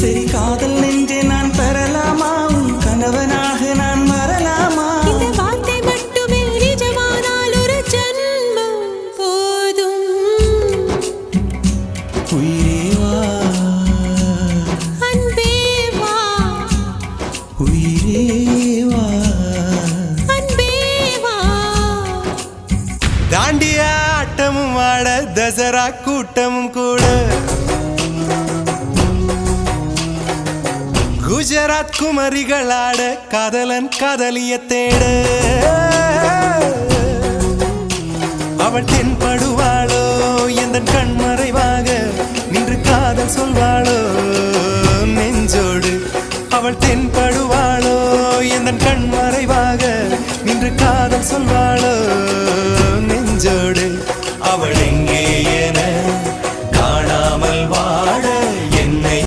சரி காதல் நெஞ்சே நான் பெறலாமா உன் கணவனாக நான் வரலாமா இந்த வார்த்தை மட்டுமே நிஜமானால் ஒரு ஜன்மம் போதும் உயிரே வா அன்பே வா உயிரே வா அன்பே வா தாண்டிய ஆட்டமும் ஆட தசரா கூட்டமும் கூட குஜராத் குமரிகளாட காதலன் காதலிய தேட அவள் தென்படுவாளோ எந்த கண்மறைவாக நின்று காதல் சொல்வாளோ நெஞ்சோடு அவள் தென்படுவாளோ எந்த கண்மறைவாக நின்று காதல் சொல்வாளோ நெஞ்சோடு அவள் எங்கே என